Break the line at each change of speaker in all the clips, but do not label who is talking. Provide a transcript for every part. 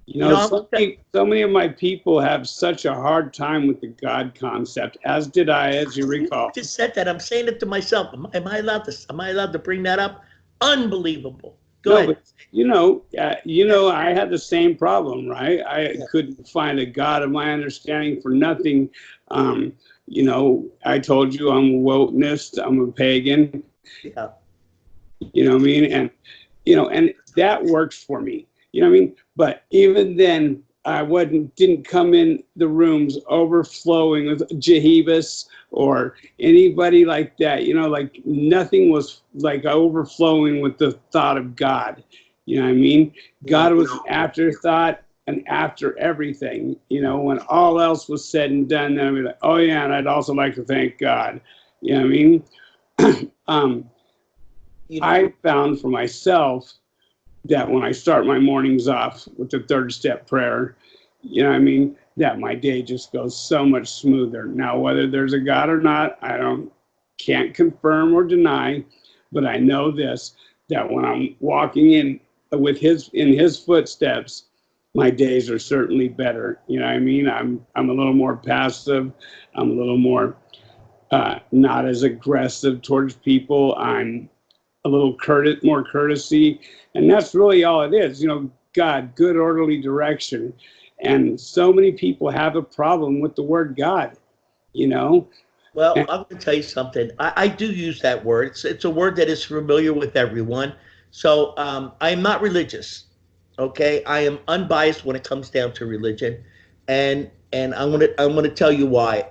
You
You
know,
know,
so many of my people have such a hard time with the God concept, as did I, as you
you
recall.
just said that. I'm saying it to myself. Am I allowed to? Am I allowed to bring that up? Unbelievable. Go
No,
ahead.
but I had the same problem, right? I
Yeah.
couldn't find a God of my understanding for nothing. I told you I'm a wokenist, I'm a pagan,
Yeah.
you know what I mean? And that works for me. You know what I mean? But even then, I didn't come in the rooms overflowing with Jehovah's or anybody like that. Like nothing was like overflowing with the thought of God. You know what I mean? God was an afterthought and after everything. When all else was said and done, then I'd be like, oh yeah, and I'd also like to thank God. You know what I mean? um,
You know,
I found for myself that when I start my mornings off with the third step prayer, that my day just goes so much smoother. Now, whether there's a God or not, can't confirm or deny, but I know this, that when I'm walking in his footsteps, my days are certainly better. You know what I mean? I'm a little more passive. I'm a little more not as aggressive towards people. I'm a little more courtesy, and that's really all it is. God, good orderly direction, and so many people have a problem with the word God. You know,
well,
and
I'm going to tell you something. I do use that word. It's a word that is familiar with everyone. So I am not religious. Okay, I am unbiased when it comes down to religion, and I'm gonna tell you why.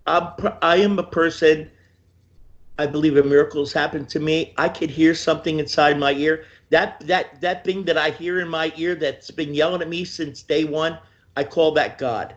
I am a person. I believe a miracle has happened to me. I could hear something inside my ear. That thing that I hear in my ear that's been yelling at me since day one. I call that God,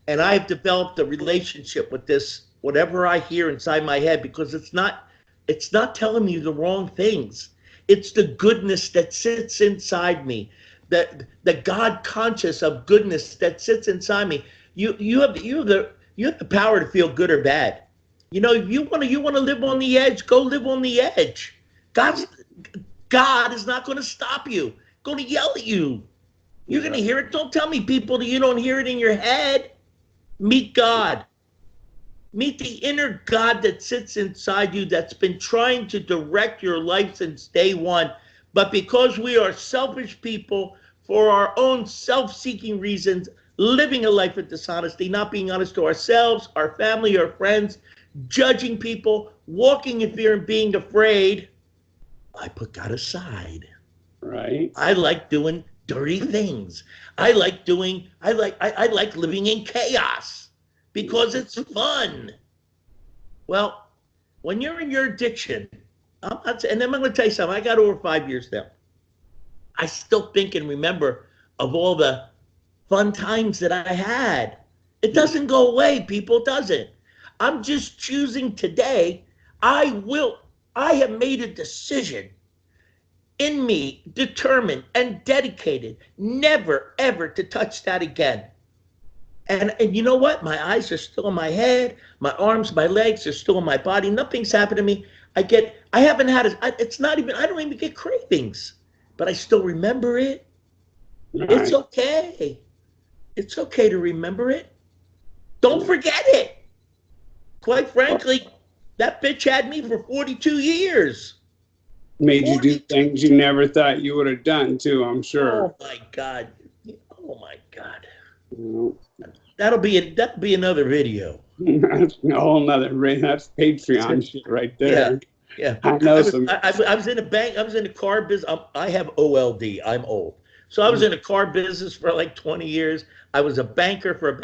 and I've developed a relationship with this whatever I hear inside my head because it's not telling me the wrong things. It's the goodness that sits inside me, the God conscious of goodness that sits inside me. You have the power to feel good or bad. If you want to live on the edge, go live on the edge. God's God is not going to stop you. Going to yell at you. You're going to hear it. Don't tell me, people, that you don't hear it in your head. Meet God. Meet the inner God that sits inside you that's been trying to direct your life since day one. But because we are selfish people, for our own self seeking reasons, living a life of dishonesty, not being honest to ourselves, our family, our friends, judging people, walking in fear and being afraid, I put God aside.
right.
I like doing dirty things. I like living in chaos because it's fun. Well, when you're in your addiction, and I'm going to tell you something. I got over 5 years now. I still think and remember of all the fun times that I had. It doesn't go away, people. It doesn't. I'm just choosing today. I will. I have made a decision in me, determined and dedicated, never ever to touch that again. And you know what? My eyes are still in my head. My arms, my legs are still in my body. Nothing's happened to me. I haven't had it's not even, I don't even get cravings, but I still remember it. It's
Right.
okay. It's okay to remember it. Don't forget it. Quite frankly, that bitch had me for 42 years.
Made you do
42.
things you never thought you would have done too, I'm sure.
Oh my God. Oh my God.
You
That'll be another video.
That's a whole nother that's Patreon shit right
Yeah,
there.
yeah.
I
I
know
was
some.
I, I was in a bank. I was in a car business. I have OLD. I'm old, so I was in a car business for like 20 years. I was a banker for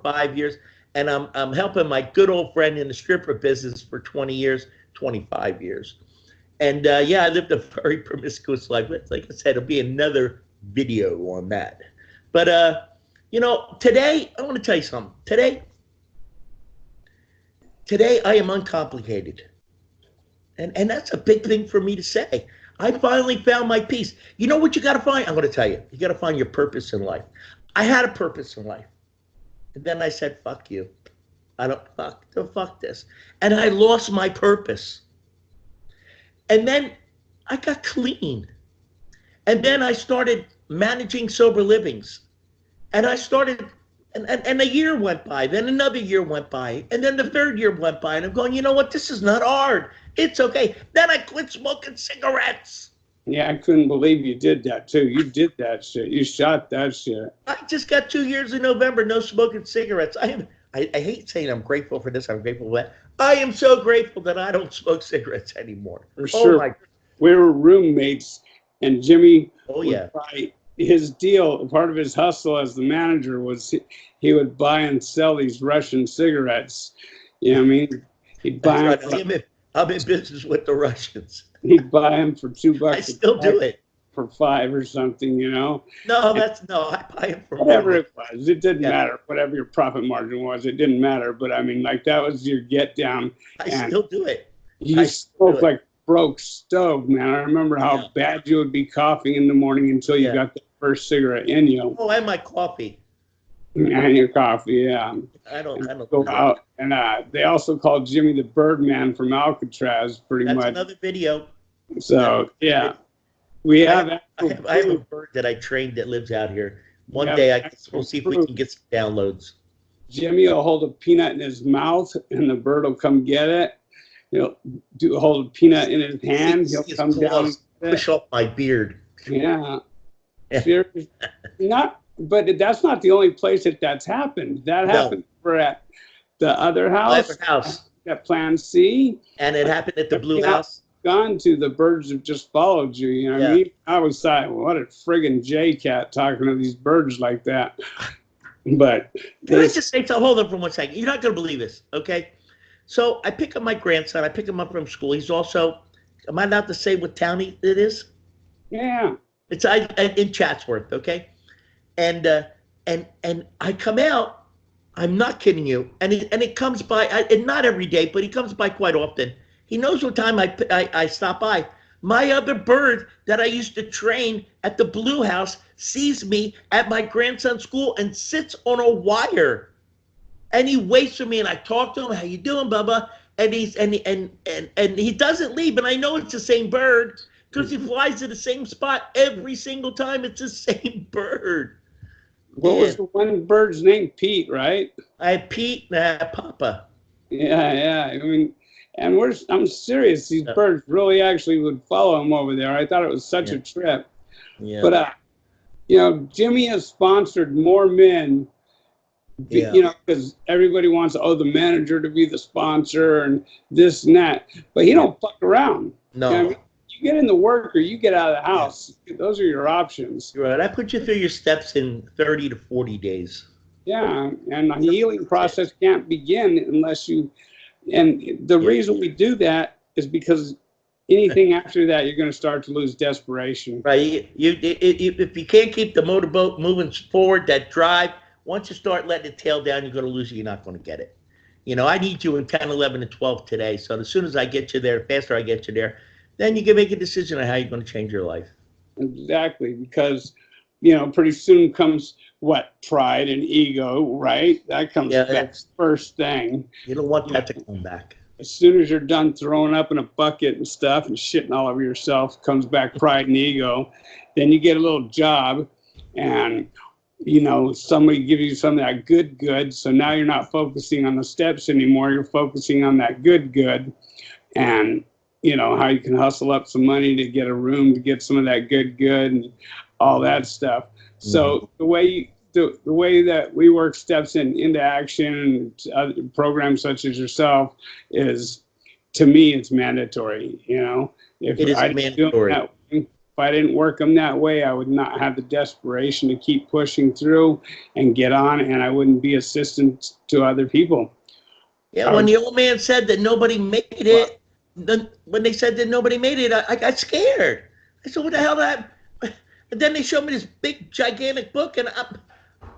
5 years, and I'm helping my good old friend in the stripper business for 20 years, 25 years. And yeah, I lived a very promiscuous life. Like I said, it'll be another video on that. But today I want to tell you something. Today I am uncomplicated. And that's a big thing for me to say. I finally found my peace. You know what you got to find? I'm going to tell you. You got to find your purpose in life. I had a purpose in life. And then I said, fuck you. I don't fuck this. And I lost my purpose. And then I got clean. And then I started managing sober livings. And I started, and a year went by, then another year went by, and then the third year went by, and I'm going, you know what, this is not hard. It's okay. Then I quit smoking cigarettes.
Yeah, I couldn't believe you did that too. You did that shit. You shot that shit.
I just got 2 years in November, no smoking cigarettes. I hate saying I'm grateful for this, I'm grateful for that. I am so grateful that I don't smoke cigarettes anymore.
For
Oh
sure.
my,
We were roommates, and Jimmy
oh
would
yeah.
buy his deal. Part of his hustle as the manager was he would buy and sell these Russian cigarettes. You know what I mean? He'd
That's
buy
right.
them.
I'm in business with the Russians.
He'd buy them for $2
I still
a
do
pack
it.
for 5 or something. You know,
No,
and
I buy it for
whatever
more.
it was, it didn't
Yeah,
matter. Whatever your profit margin was, it didn't matter. But I mean, like that was your get down,
I
and
still do it.
you
I still do
smoked
it.
like broke stove, man. I remember
I know.
how bad you would be coughing in the morning until you
Yeah.
got the first cigarette in you
Oh, and my coffee.
and your coffee, yeah.
I don't
And
do
go
that.
out, and they also called Jimmy the Birdman from Alcatraz, pretty
That's
much.
another video.
So yeah, we
I
have
have,
actual
I have a
proof.
bird that I trained that lives out here.
We
One
have
day
actual
we'll see if we
proof.
can get some downloads.
Jimmy will hold a peanut in his mouth, and the bird will come get it. He'll hold a peanut in his hand. He'll
His
come down and
claws
get it.
push off my beard.
Yeah.
Yeah.
Seriously. Not, but that's not the only place that's happened. That
No.
happened for at the other house,
Private house.
at Plan C.
And it happened at the Blue
Yeah.
House.
Gone to, the birds have just followed you. You know what I
Yeah.
mean? I was like, what a friggin' J cat talking to these birds like that. But
Can I just say something? Hold on for 1 second. You're not going to believe this, okay? So I pick up my grandson. I pick him up from school. He's also, am I allowed to say what town it is?
yeah,
It's in Chatsworth, okay? And I come out. I'm not kidding you. And it comes by, and not every day, but he comes by quite often. He knows what time I stop by. My other bird that I used to train at the Blue House sees me at my grandson's school and sits on a wire. And he waits for me, and I talk to him. How you doing, Bubba? And he doesn't leave, and I know it's the same bird because he flies to the same spot every single time. It's the same bird.
what was the one bird's name? Pete, right?
I had Pete and I had Papa.
Yeah. I mean, and I'm serious. These
Yeah.
birds really actually would follow him over there. I thought it was such
Yeah.
a trip.
Yeah.
But Jimmy has sponsored more men.
Yeah.
You know, because everybody wants the manager to be the sponsor and this and that. But he don't fuck around.
No.
You know what I mean? You get in the work or you get out of the house. Those are your options.
You're right. I put you through your steps in 30 to 40 days.
Yeah, and the healing process can't begin unless you. And the reason we do that is because anything after that, you're going to start to lose desperation.
Right. If you can't keep the motorboat moving forward, that drive, once you start letting it tail down, you're going to lose it. You're not going to get it. You know, I need you in 10, 11, and 12 today. So as soon as I get you there, the faster I get you there, then you can make a decision on how you're going to change your life.
Exactly, because, pretty soon comes what? Pride and ego, right? That comes back first thing.
You don't want that to come back.
As soon as you're done throwing up in a bucket and stuff and shitting all over yourself, comes back pride and ego. Then you get a little job and, somebody gives you some of that good. So now you're not focusing on the steps anymore. You're focusing on that good. And, how you can hustle up some money to get a room, to get some of that good and all that stuff. So the way that we work steps into action and other programs such as yourself is, to me, it's mandatory. If
It is
I didn't do
mandatory.
it that way, if I didn't work them that way, I would not have the desperation to keep pushing through and get on, and I wouldn't be assistant to other people.
Yeah, when the old man said that nobody made it, when they said that nobody made it, I got scared. I said, what the hell that? And then they showed me this big, gigantic book, and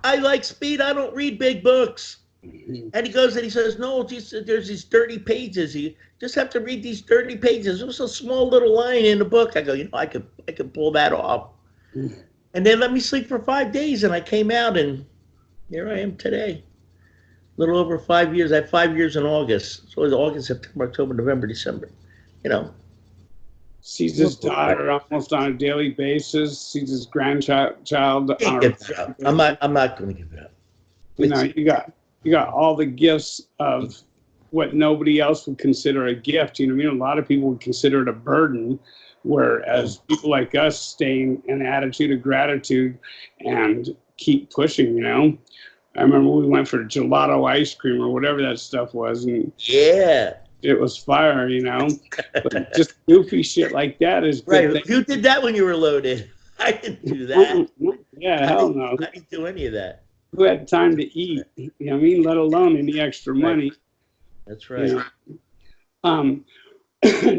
I like speed. I don't read big books. And he goes and he says, no, there's these 30 pages. You just have to read these 30 pages. It was a small little line in the book. I go, I could pull that off. And they let me sleep for 5 days, and I came out, and here I am today. A little over 5 years. I had 5 years in August. So it was August, September, October, November, December.
Sees his daughter almost on a daily basis. Sees his grandchild on a
Give it up. I'm not going to give it up.
you know, you got all the gifts of what nobody else would consider a gift. You know what I mean? A lot of people would consider it a burden, whereas people like us stay in an attitude of gratitude and keep pushing, you know? I remember we went for gelato ice cream or whatever that stuff was, and
Yeah.
it was fire, you know? But just goofy shit like that is good.
Right. Who did that when you were loaded? I didn't do that.
Yeah, hell no.
I didn't do any of that.
Who had time to eat? You know what I mean? Let alone any extra money.
That's right.
You know?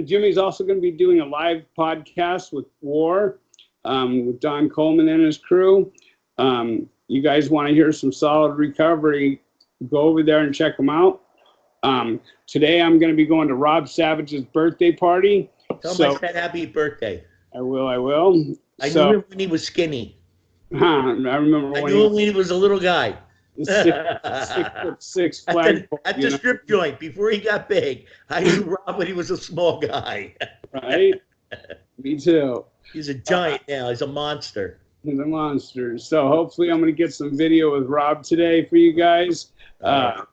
Jimmy's also going to be doing a live podcast with War, with Don Coleman and his crew. You guys want to hear some solid recovery, go over there and check them out. Today I'm going to be going to Rob Savage's birthday party.
Tell him I said happy birthday.
I will.
I knew him when he was skinny.
I remember
I
when
knew him when he was a little guy.
6'6" flagpole.
At the strip joint before he got big. I knew Rob when he was a small guy.
Right? Me too.
He's a giant now. He's a monster.
He's a monster. So hopefully I'm going to get some video with Rob today for you guys. A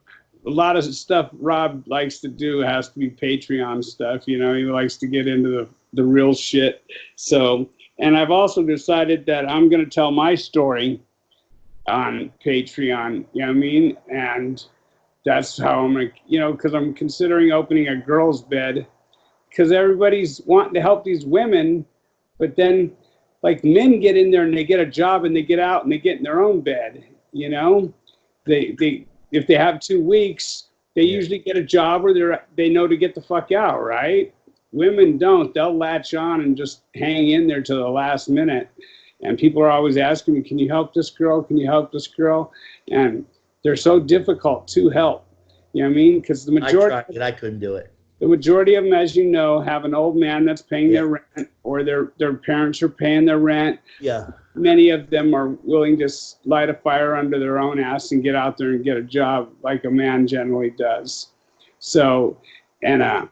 lot of stuff Rob likes to do has to be Patreon stuff. You know, he likes to get into the real shit. So, and I've also decided that I'm going to tell my story on Patreon, you know what I mean? And that's how I'm going to, you know, because I'm considering opening a girl's bed because everybody's wanting to help these women, but then like men get in there and they get a job and they get out and they get in their own bed, you know? They if they have 2 weeks, they usually get a job where they know to get the fuck out, right? Women don't. They'll latch on and just hang in there to the last minute. And people are always asking me, can you help this girl? Can you help this girl? And they're so difficult to help. You know what I mean? Because the majority,
I tried it. I couldn't do it.
The majority of them, as you know, have an old man that's paying their rent, or their parents are paying their rent.
Yeah.
Many of them are willing to light a fire under their own ass and get out there and get a job like a man generally does. So, and